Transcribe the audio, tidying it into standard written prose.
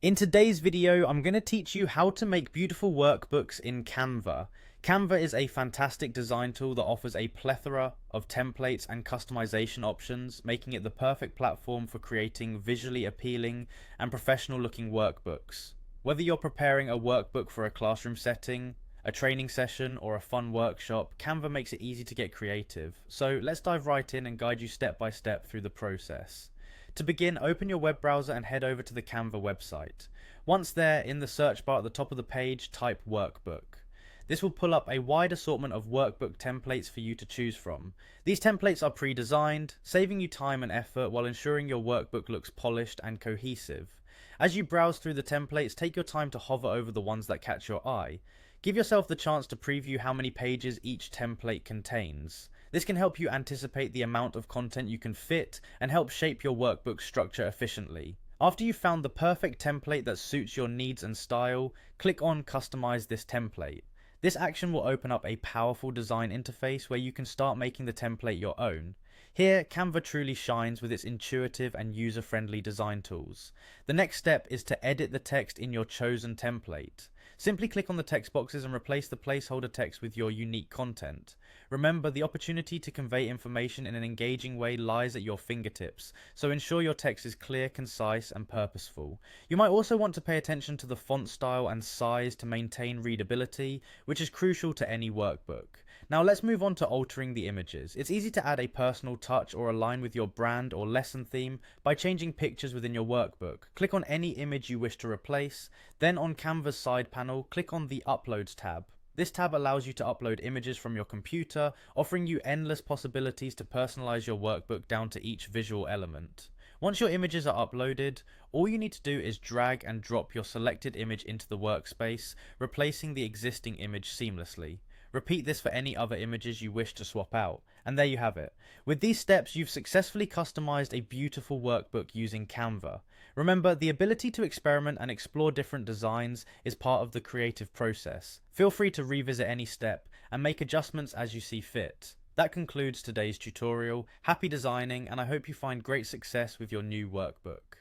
In today's video, I'm going to teach you how to make beautiful workbooks in Canva. Canva is a fantastic design tool that offers a plethora of templates and customization options, making it the perfect platform for creating visually appealing and professional looking workbooks. Whether you're preparing a workbook for a classroom setting, a training session, or a fun workshop, Canva makes it easy to get creative. So let's dive right in and guide you step by step through the process. To begin, open your web browser and head over to the Canva website. Once there, in the search bar at the top of the page, type Workbook. This will pull up a wide assortment of workbook templates for you to choose from. These templates are pre-designed, saving you time and effort while ensuring your workbook looks polished and cohesive. As you browse through the templates, take your time to hover over the ones that catch your eye. Give yourself the chance to preview how many pages each template contains. This can help you anticipate the amount of content you can fit and help shape your workbook structure efficiently. After you've found the perfect template that suits your needs and style, click on Customize this template. This action will open up a powerful design interface where you can start making the template your own. Here, Canva truly shines with its intuitive and user-friendly design tools. The next step is to edit the text in your chosen template. Simply click on the text boxes and replace the placeholder text with your unique content. Remember, the opportunity to convey information in an engaging way lies at your fingertips, so ensure your text is clear, concise, and purposeful. You might also want to pay attention to the font style and size to maintain readability, which is crucial to any workbook. Now let's move on to altering the images. It's easy to add a personal touch or align with your brand or lesson theme by changing pictures within your workbook. Click on any image you wish to replace, then on Canva's side panel, click on the Uploads tab. This tab allows you to upload images from your computer, offering you endless possibilities to personalize your workbook down to each visual element. Once your images are uploaded, all you need to do is drag and drop your selected image into the workspace, replacing the existing image seamlessly. Repeat this for any other images you wish to swap out. And there you have it. With these steps, you've successfully customized a beautiful workbook using Canva. Remember, the ability to experiment and explore different designs is part of the creative process. Feel free to revisit any step and make adjustments as you see fit. That concludes today's tutorial. Happy designing, and I hope you find great success with your new workbook.